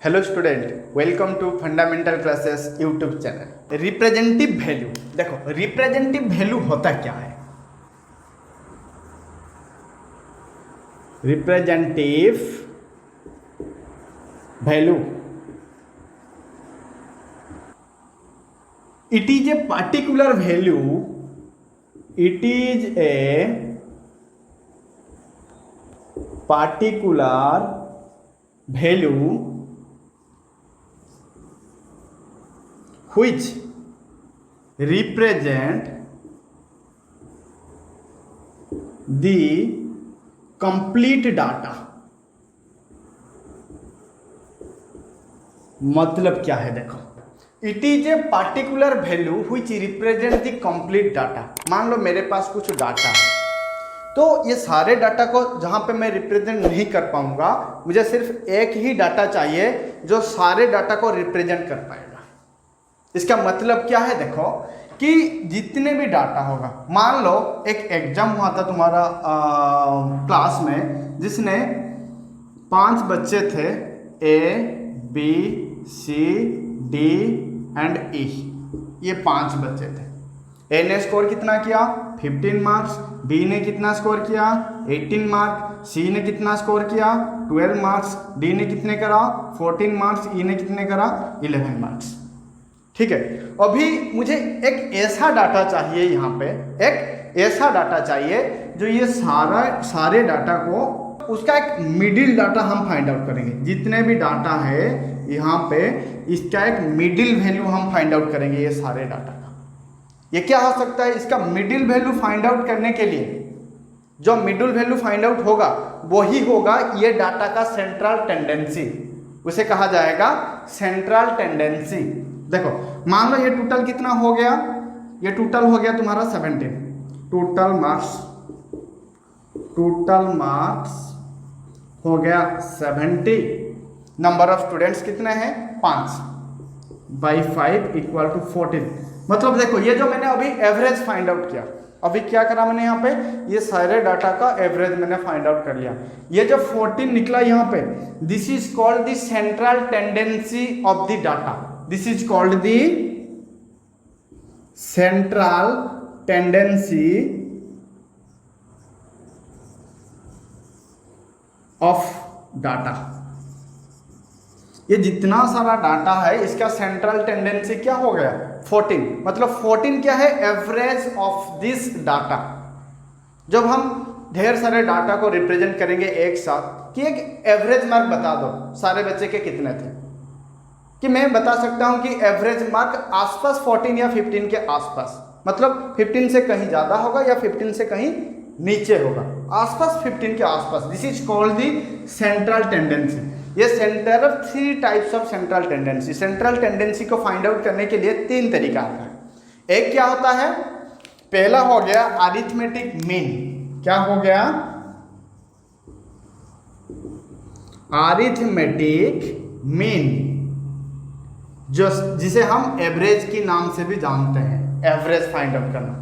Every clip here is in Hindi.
Hello student, welcome to fundamental classes YouTube channel. Representative value, देखो रिप्रेजेंटेटिव वैल्यू होता क्या है। Representative value, it is a particular value, it is a particular value which represent the complete data। मतलब क्या है, देखो it is a particular value which represent the complete data. मान लो मेरे पास कुछ डाटा है, तो ये सारे डाटा को जहाँ पे मैं रिप्रेजेंट नहीं कर पाऊंगा, मुझे सिर्फ एक ही डाटा चाहिए जो सारे डाटा को रिप्रेजेंट कर पाएगा। इसका मतलब क्या है, देखो कि जितने भी डाटा होगा, मान लो एक एग्जाम हुआ था तुम्हारा क्लास में, जिसने 5 बच्चे थे, A B C D and E, ये 5 बच्चे थे। ए ने स्कोर कितना किया 15 मार्क्स, बी ने कितना स्कोर किया 18 मार्क्स, सी ने कितना स्कोर किया 12 मार्क्स, डी ने कितने करा 14 मार्क्स, ई ने कितने करा 11 मार्क्स। ठीक है, अभी मुझे एक ऐसा डाटा चाहिए, यहाँ पे एक ऐसा डाटा चाहिए जो ये सारे डाटा को, उसका एक मिडिल डाटा हम फाइंड आउट करेंगे। जितने भी डाटा है यहाँ पे, इसका एक मिडिल वैल्यू हम फाइंड आउट करेंगे ये सारे डाटा का। ये क्या हो सकता है, इसका मिडिल वैल्यू फाइंड आउट करने के लिए जो मिडिल वैल्यू फाइंड आउट होगा वही होगा ये डाटा का सेंट्रल टेंडेंसी, उसे कहा जाएगा सेंट्रल टेंडेंसी। देखो मान लो ये टोटल कितना हो गया, ये टोटल हो गया तुम्हारा 17। टोटल मार्क्स हो गया 70। नंबर ऑफ स्टूडेंट्स कितने हैं 5 बाई 5 इक्वल टू 14। मतलब देखो ये जो मैंने अभी एवरेज फाइंड आउट किया, अभी क्या करा मैंने यहाँ पे, ये सारे डाटा का एवरेज मैंने फाइंड आउट कर लिया। ये जो 14 निकला यहाँ पे, this is called the central tendency of the data. This is called the central tendency of data. ये जितना सारा डाटा है इसका सेंट्रल टेंडेंसी क्या हो गया 14। मतलब 14 क्या है, एवरेज ऑफ दिस डाटा। जब हम ढेर सारे डाटा को रिप्रेजेंट करेंगे एक साथ, कि एक एवरेज मार्क बता दो सारे बच्चे के कितने थे, कि मैं बता सकता हूं कि एवरेज मार्क आसपास 14 या 15 के आसपास, मतलब 15 से कहीं ज़्यादा होगा या 15 से कहीं नीचे होगा, आसपास 15 के आसपास। This is called the central tendency. ये centre 3 types of central tendency. Central tendency को फाइंड आउट करने के लिए 3 तरीका आता है। एक क्या होता है, पहला हो गया अरिथमेटिक मीन। क्या हो गया, अरिथमेटिक मीन, जो जिसे हम एवरेज के नाम से भी जानते हैं, एवरेज फाइंड आउट करना।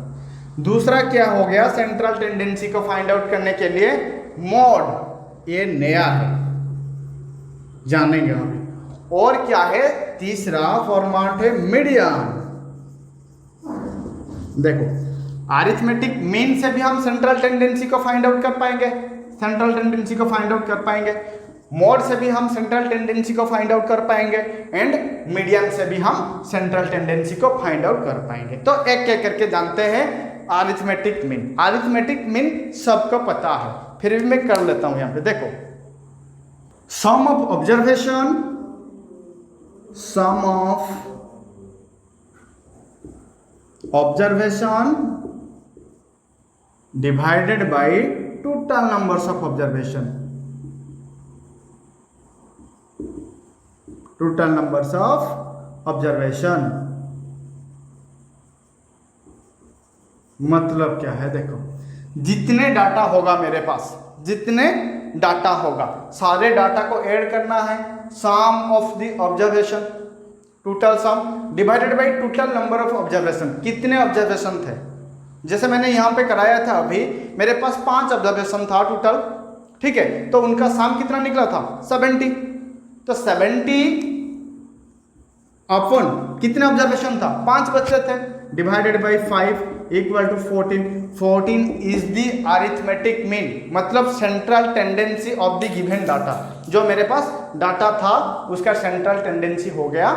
दूसरा क्या हो गया, सेंट्रल टेंडेंसी को फाइंड आउट करने के लिए मोड, ये नया है, जानेंगे हम। और क्या है, तीसरा फॉर्मेट है मीडियन। देखो अरिथमेटिक मीन से भी हम सेंट्रल टेंडेंसी को फाइंड आउट कर पाएंगे, सेंट्रल टेंडेंसी को फाइंड आउट कर पाएंगे। मोड से भी हम सेंट्रल टेंडेंसी को फाइंड आउट कर पाएंगे, एंड मीडियन से भी हम सेंट्रल टेंडेंसी को फाइंड आउट कर पाएंगे। तो एक एक करके जानते हैं अरिथमेटिक मीन। अरिथमेटिक मीन सबको पता है, फिर भी मैं कर लेता हूं। यहां पे देखो, sum of observation divided by total numbers of observation. Total numbers of observation मतलब क्या है, देखो जितने डाटा होगा मेरे पास, जितने डाटा होगा, सारे डाटा को ऐड करना है, sum of the observation, total sum divided by total number of observation. कितने ऑब्जर्वेशन थे, जैसे मैंने यहाँ पे कराया था, अभी मेरे पास 5 ऑब्जर्वेशन था टोटल, ठीक है, तो उनका सम कितना निकला था 70। तो 70 अपन कितने ऑब्जर्वेशन था, 5 बच्चे थे, divided by 5 equal to 14। 14 is the arithmetic mean, मतलब central tendency of the given data. जो मेरे पास डाटा था उसका सेंट्रल टेंडेंसी हो गया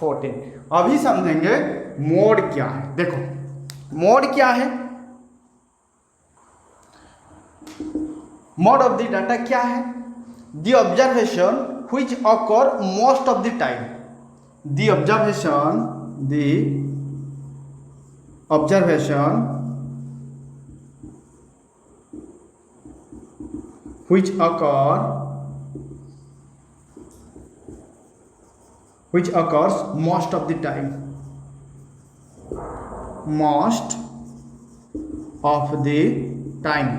14। अभी समझेंगे मोड क्या है। देखो मोड क्या है, मोड ऑफ द डाटा क्या है, the observation which occur most of the time, the observation which occurs most of the time, most of the time।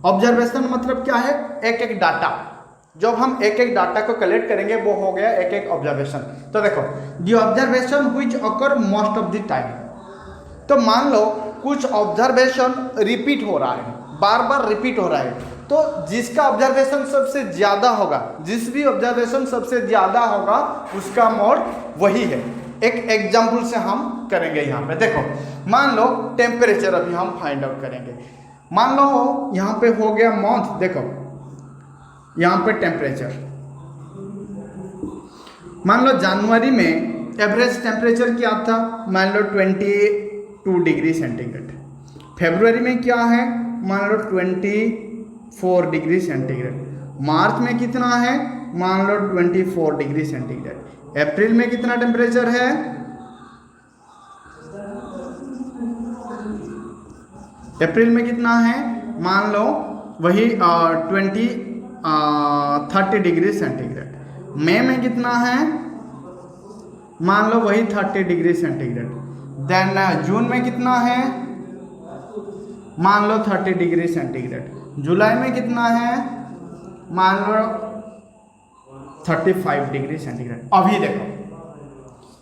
Observation मतलब क्या है, एक एक डाटा, जब हम एक एक डाटा को कलेक्ट करेंगे वो हो गया एक एक ऑब्जर्वेशन। तो देखो the observation which occur most of the time, तो मान लो कुछ ऑब्जर्वेशन रिपीट हो रहा है, बार बार रिपीट हो रहा है, तो जिसका ऑब्जर्वेशन सबसे ज़्यादा होगा, जिस भी ऑब्जर्वेशन सबसे ज़्यादा होगा उसका मोड वही है। एक एग्जाम्पल से हम करेंगे यहाँ पे। देखो मान लो टेम्परेचर अभी हम फाइंड आउट करेंगे। मान लो यहाँ पे हो गया मंथ, देखो यहाँ पे टेम्परेचर, मान लो जनवरी में एवरेज टेम्परेचर क्या था, मान लो 22 डिग्री सेंटीग्रेड। फरवरी में क्या है, मान लो 24 डिग्री सेंटीग्रेड। मार्च में कितना है, मान लो 24 डिग्री सेंटीग्रेड। अप्रैल में कितना टेम्परेचर है, अप्रैल में कितना है, मान लो वही 30 डिग्री सेंटीग्रेड। मई में कितना है, मान लो वही 30 डिग्री सेंटीग्रेड। देन जून में कितना है, मान लो 30 डिग्री सेंटीग्रेड। जुलाई में कितना है, मान लो 35 डिग्री सेंटीग्रेड। अभी देखो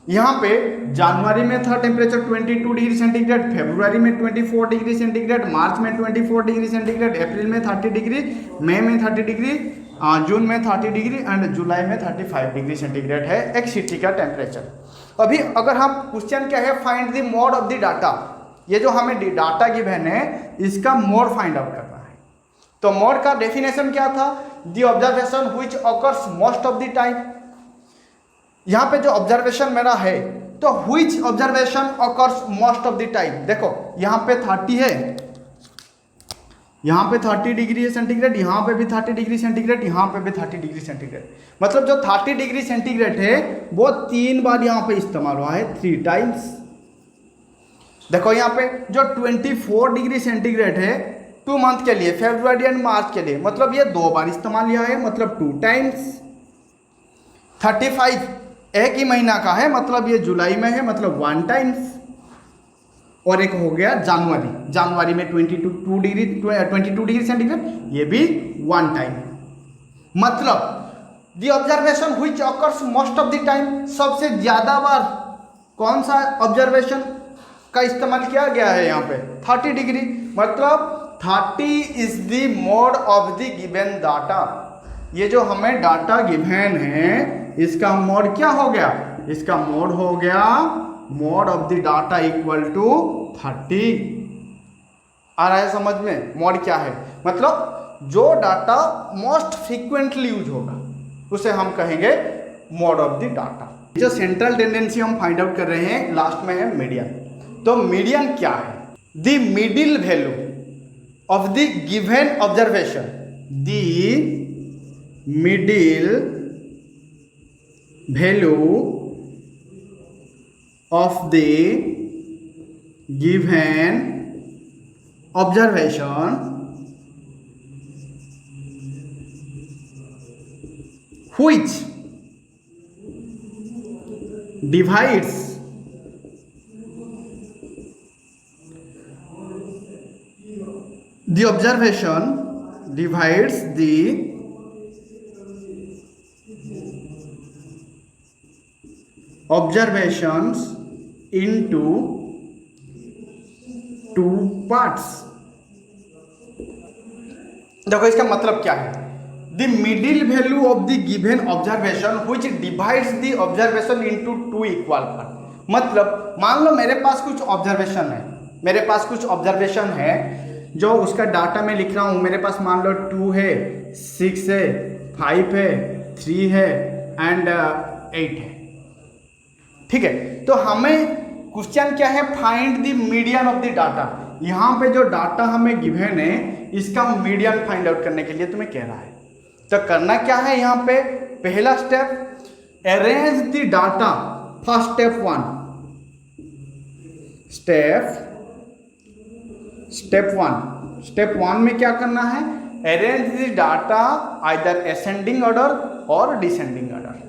यहाँ पे जनवरी में था टेम्परेचर 22 डिग्री सेंटीग्रेड, फरवरी में 24 डिग्री सेंटीग्रेड, मार्च में 24 डिग्री सेंटीग्रेड, अप्रैल में 30 डिग्री, मई में 30 डिग्री, जून में 30 डिग्री एंड जुलाई में 35 डिग्री सेंटीग्रेड है एक सिटी का टेम्परेचर। अभी अगर हम क्वेश्चन क्या है, find the mode of the data, ये जो हमें डाटा गिवन है इसका मोड फाइंड आउट करना है। तो मोड का डेफिनेशन क्या था, the observation which occurs most of the time. यहाँ पे जो ऑब्जर्वेशन मेरा है तो which observation occurs most of the time. देखो यहाँ पे 30 है, यहाँ पे 30 डिग्री सेंटीग्रेड, यहाँ पे भी 30 डिग्री सेंटीग्रेड, यहाँ पे भी 30 डिग्री सेंटीग्रेड। मतलब जो 30 डिग्री सेंटीग्रेड है वो 3 बार यहाँ पे इस्तेमाल हुआ है, 3 टाइम्स। देखो यहाँ पे जो 24 डिग्री सेंटीग्रेड है 2 मंथ के लिए, फरवरी एंड मार्च के लिए, मतलब ये 2 बार इस्तेमाल लिया है, मतलब 2 टाइम्स। 35 एक ही महीना का है, मतलब ये जुलाई में है, मतलब 1 टाइम्स। और एक हो गया जनवरी, जनवरी में 22 डिग्री सेंटीग्रेड, ये भी 1 टाइम। मतलब the observation which occurs most of the time, सबसे ज्यादा बार कौन सा ऑब्जर्वेशन का इस्तेमाल किया गया है यहाँ पे, 30 डिग्री। मतलब 30 is the mode of the given data. ये जो हमें डाटा गिवन है इसका मोड क्या हो गया, इसका मोड हो गया mode of the data equal to 30। आ रहा है समझ में मोड क्या है, मतलब जो डाटा मोस्ट फ्रीक्वेंटली यूज होगा उसे हम कहेंगे मोड ऑफ द डाटा। जो सेंट्रल टेंडेंसी हम फाइंड आउट कर रहे हैं लास्ट में है मीडियन। तो मीडियन क्या है, the middle value of the given observation, the middle value of the given observation which divides the observation divides the observations into 2 parts। देखो इसका मतलब क्या है, the middle value of the given observation which divides the observation into two equal part. मतलब मान लो मेरे पास कुछ ऑब्जर्वेशन है, जो उसका डाटा मैं लिख रहा हूँ। मेरे पास मान लो 2 है, 6 है, 5 है, 3 है एंड 8 है। ठीक है, तो हमें क्वेश्चन क्या है, find the median of the data. यहाँ पे जो डाटा हमें गिवन है इसका मीडियन फाइंड आउट करने के लिए तुम्हें कह रहा है। तो करना क्या है, यहाँ पे पहला step, arrange the data. First step one में क्या करना है, arrange the data either ascending order और descending order.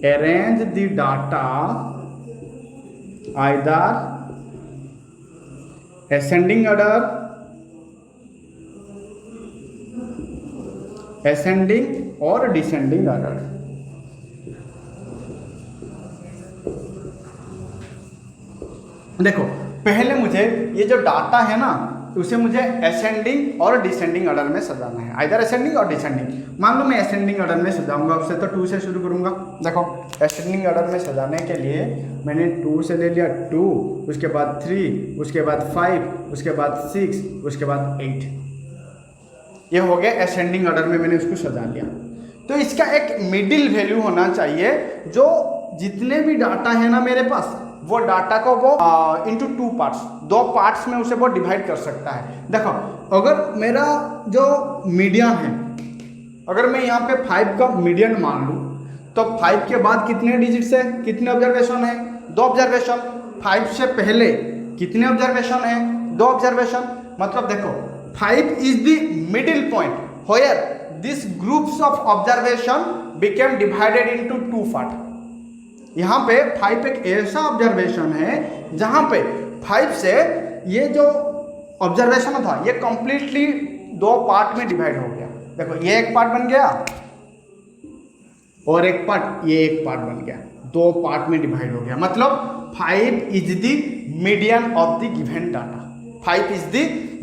arrange the data either ascending order, ascending or descending order। देखो पहले मुझे ये जो डाटा है ना उसे मुझे असेंडिंग और डिसेंडिंग ऑर्डर में सजाना है, आइदर असेंडिंग और डिसेंडिंग। मान लो मैं असेंडिंग ऑर्डर में सजाऊंगा, उससे तो 2 से शुरू करूंगा। देखो असेंडिंग ऑर्डर में सजाने के लिए मैंने 2 से ले लिया 2, उसके बाद 3, उसके बाद 5, उसके बाद 6, उसके बाद 8। ये हो गया असेंडिंग ऑर्डर में मैंने उसको सजा लिया। तो इसका एक मिडिल वैल्यू होना चाहिए, जो जितने भी डाटा है ना मेरे पास, वो डाटा को वो इनटू 2 पार्ट्स, 2 पार्ट्स में उसे वो डिवाइड कर सकता है। देखो अगर मेरा जो मीडियन है, अगर मैं यहाँ पे 5 का मीडियन मान लूँ, तो 5 के बाद कितने डिजिट्स है, कितने ऑब्जर्वेशन है, 2 ऑब्जर्वेशन। 5 से पहले कितने ऑब्जर्वेशन है, 2 ऑब्जर्वेशन। मतलब देखो 5 is the middle point where this groups of observation became divided into 2 part. यहाँ पे 5 एक ऐसा ऑब्जर्वेशन है जहाँ पे 5 से ये जो ऑब्जर्वेशन था ये कंप्लीटली 2 पार्ट में डिवाइड हो गया। देखो ये एक पार्ट बन गया और एक पार्ट, ये एक पार्ट बन गया, 2 पार्ट में डिवाइड हो गया। मतलब 5 is the median of the given data. 5 is the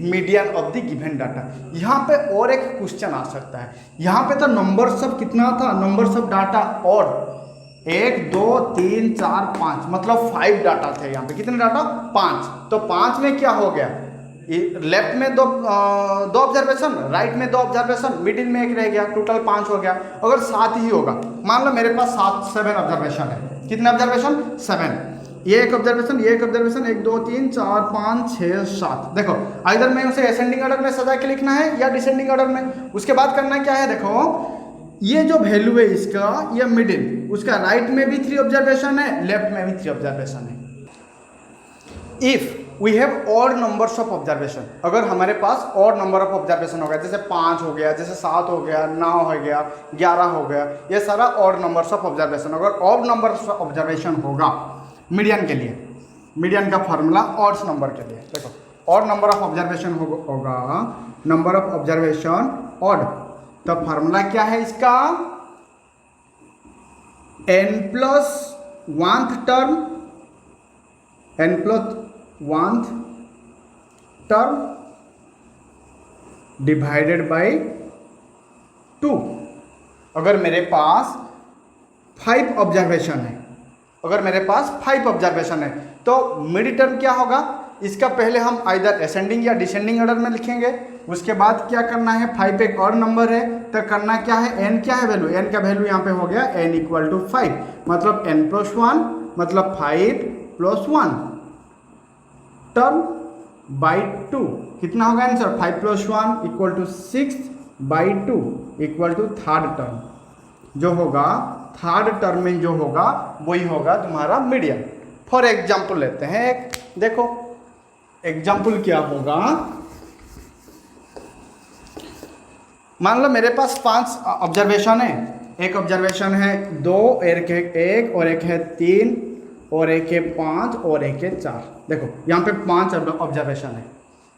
median of the given data. यहाँ पे और एक क्वेश्चन आ सकता है, यहाँ पे तो नंबर्स ऑफ कितना था, नंबर्स ऑफ डाटा और 1 2 3 4 5, मतलब 5 डाटा थे। यहाँ पे कितने डाटा, 5। तो 5 में क्या हो गया, लेफ्ट में 2 ऑब्जर्वेशन, राइट में 2 ऑब्जर्वेशन, मिडिल में 1 रह गया, टोटल 5 हो गया। अगर 7 ही होगा, मान लो मेरे पास 7 ऑब्जर्वेशन है, कितने ऑब्जर्वेशन, 7। ये एक ऑब्जर्वेशन, ये एक ऑब्जर्वेशन, 1 2 3 4 5 6 7। देखो इधर में उसे असेंडिंग ऑर्डर में सजा के लिखना है या डिसेंडिंग ऑर्डर में। उसके बाद करना क्या है, देखो ये जो वैल्यू है इसका, ये मिडिल, उसका राइट में भी 3 ऑब्जर्वेशन है, लेफ्ट में भी 3 ऑब्जर्वेशन है। If we have odd numbers of observation, अगर हमारे पास ऑड नंबर ऑफ ऑब्जर्वेशन हो गया, जैसे 5 हो गया, जैसे 7 हो गया, 9 हो गया, 11 हो गया, ये सारा ऑड नंबर्स ऑफ ऑब्जर्वेशन। अगर ऑड नंबर्स ऑफ ऑब्जर्वेशन होगा मीडियन के लिए, मीडियन का फॉर्मूला ऑड्स नंबर के लिए, देखो ऑड नंबर ऑफ ऑब्जर्वेशन होगा, नंबर ऑफ ऑब्जर्वेशन ऑड, तो फार्मूला क्या है इसका, n+1th term, n+1th term divided by 2। अगर मेरे पास 5 ऑब्जर्वेशन है, अगर मेरे पास 5 ऑब्जर्वेशन है, तो मिड टर्म क्या होगा, इसका पहले हम आइदर असेंडिंग या डिसेंडिंग ऑर्डर में लिखेंगे। उसके बाद क्या करना है, 5 एक और नंबर है, तो करना क्या है, n क्या है वैल्यू, n का वैल्यू यहाँ पे हो गया n = 5, मतलब n+1 मतलब 5 + 1 टर्म बाई 2, कितना होगा आंसर, 5 + 1 = 6/2 = 3rd टर्म। जो होगा 3rd टर्म में जो होगा वही होगा तुम्हारा मीडियन। फॉर एग्जाम्पल लेते हैं एक, देखो एग्जाम्पल क्या होगा, मान लो मेरे पास 5 ऑब्जर्वेशन है, एक ऑब्जर्वेशन है 2, एक है 1 और एक है 3 और एक है 5 और एक है 4। देखो यहाँ पे 5 ऑब्जर्वेशन है।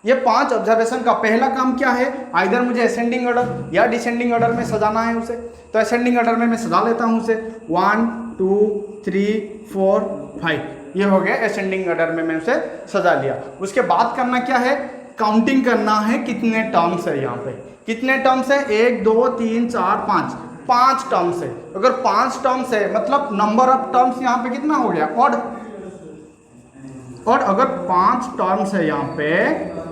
ये 5 ऑब्जर्वेशन का पहला काम क्या है, आइदर मुझे असेंडिंग ऑर्डर या डिसेंडिंग ऑर्डर में सजाना है उसे, तो असेंडिंग ऑर्डर में मैं सजा लेता हूँ उसे, 1 2 3 4 5, ये हो गया असेंडिंग ऑर्डर में मैं उसे सजा लिया। उसके बाद करना क्या है, काउंटिंग करना है कितने टर्म्स है। यहाँ पे कितने टर्म्स है, 1 2 3 4 5, 5 टर्म्स है। अगर 5 टर्म्स है मतलब नंबर ऑफ टर्म्स यहाँ पे कितना हो गया, ऑड। और अगर 5 टर्म्स है यहाँ पे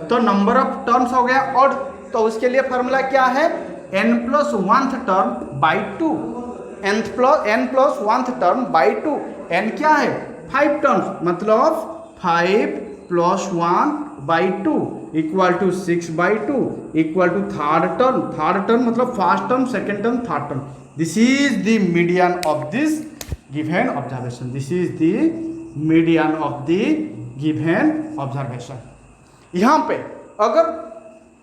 तो नंबर ऑफ टर्म्स हो गया ऑड। तो उसके लिए फॉर्मूला क्या है, n+1th term by 2, n+1th term by 2। n क्या है, 5 टर्म्स, मतलब 5 + 1 by 2 equal to 6 by 2 equal to third term मतलब first term, second term, third term. This is the median of this given observation. This is the median of the given observation. यहाँ पे अगर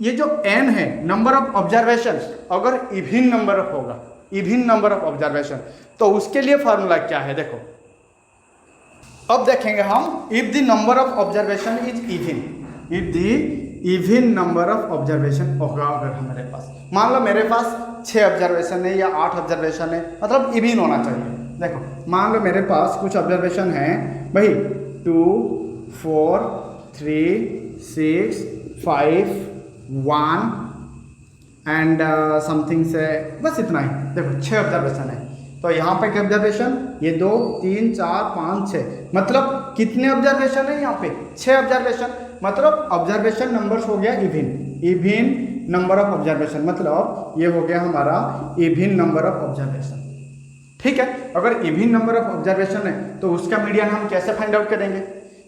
ये जो n है नंबर ऑफ ऑब्जर्वेशन, अगर इवन नंबर ऑफ होगा, इवन नंबर ऑफ ऑब्जर्वेशन, तो उसके लिए फॉर्मूला क्या है देखो। अब देखेंगे हम, if the number of observation is even, if the even number of observation होगा, अगर हमारे पास मान लो मेरे पास 6 ऑब्जर्वेशन है या 8 ऑब्जर्वेशन है, मतलब इवन होना चाहिए। देखो मान लो मेरे पास कुछ ऑब्जर्वेशन है भाई 2 4 3 6 5 1 एंड समथिंग से, बस इतना ही। देखो 6 ऑब्जर्वेशन है, तो यहाँ पे क्या ऑब्जर्वेशन, ये 2 3 4 5 6, मतलब कितने ऑब्जर्वेशन है यहाँ पे, 6 ऑब्जर्वेशन, मतलब ऑब्जर्वेशन नंबर्स हो गया even, even number of observation, मतलब ये हो गया हमारा इवन नंबर ऑफ ऑब्जर्वेशन। ठीक है, अगर इवन नंबर ऑफ ऑब्जर्वेशन है तो उसका मीडियन हम कैसे फाइंड आउट करेंगे।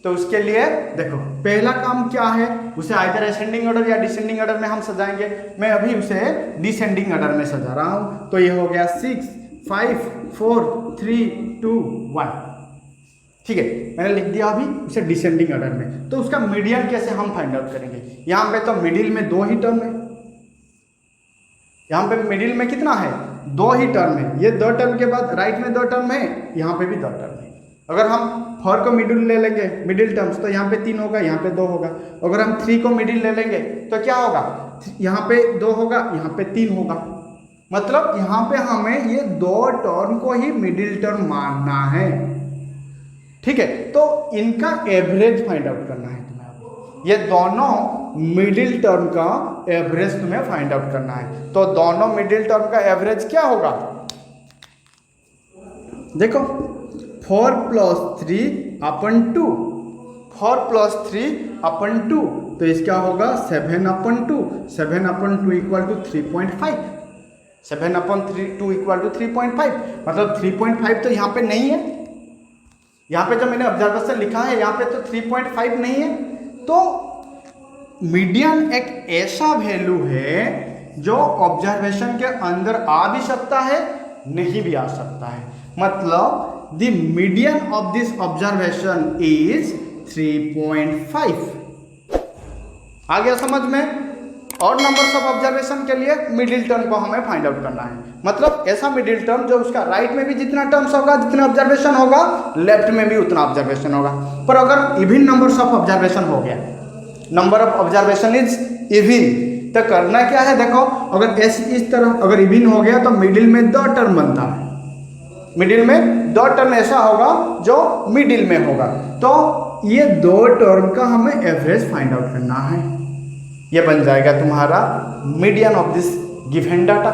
तो उसके लिए देखो पहला काम क्या है, उसे आइदर असेंडिंग ऑर्डर या डिसेंडिंग ऑर्डर में हम सजाएंगे। मैं अभी उसे डिसेंडिंग ऑर्डर में सजा रहा हूं, तो ये हो गया 6 5 4 3 2 1। ठीक है, मैंने लिख दिया अभी उसे डिसेंडिंग ऑर्डर में। तो उसका मीडियन कैसे हम फाइंड आउट करेंगे। यहाँ पे तो मिडिल में 2 ही टर्म है, यहाँ पे मिडिल में कितना है, 2 ही टर्म है। ये 2 टर्म के बाद राइट में 2 टर्म है, यहाँ पे भी 2 टर्म है। अगर हम 4 को मिडिल ले लेंगे, मिडिल टर्म्स, तो यहाँ पे 3 होगा, यहाँ पे 2 होगा। अगर हम 3 को मिडिल ले लेंगे तो क्या होगा, यहाँ पे 2 होगा, यहाँ पे 3 होगा। मतलब यहाँ पे हमें ये 2 टर्म को ही मिडिल टर्म मानना है। ठीक है, तो इनका एवरेज फाइंड आउट करना है तुम्हें। ये दोनों मिडिल टर्म का एवरेज तुम्हें फाइंड आउट करना है। तो दोनों मिडिल टर्म का एवरेज क्या होगा, देखो 4 + 3/2, 4 + 3/2, तो इसका होगा 7/2, 7/2 इक्वल टू 3.5, 7/2 इक्वल टू 3.5, मतलब 3.5 तो यहाँ पे नहीं है। यहाँ पे जो मैंने ऑब्जर्वेशन लिखा है यहाँ पे तो 3.5 नहीं है। तो मीडियन एक ऐसा वैल्यू है जो ऑब्जर्वेशन के अंदर आ भी सकता है, नहीं भी आ सकता है। मतलब the median of this observation is 3.5। आ गया समझ में। और नंबर्स ऑफ ऑब्जर्वेशन के लिए मिडिल टर्म को हमें फाइंड आउट करना है। मतलब ऐसा मिडिल टर्म जो उसका राइट में भी जितना टर्म्स होगा, जितना ऑब्जर्वेशन होगा, लेफ्ट में भी उतना ऑब्जर्वेशन होगा। पर अगर इवन नंबर्स ऑफ ऑब्जर्वेशन हो गया, number of observation is even, तो करना क्या है देखो, अगर इस तरह अगर इवन हो गया तो मिडिल में 2 टर्म बनता है। मिडिल में 2 टर्म ऐसा होगा जो मिडिल में होगा। तो ये 2 टर्म का हमें एवरेज फाइंड आउट करना है। ये बन जाएगा तुम्हारा median of this given data.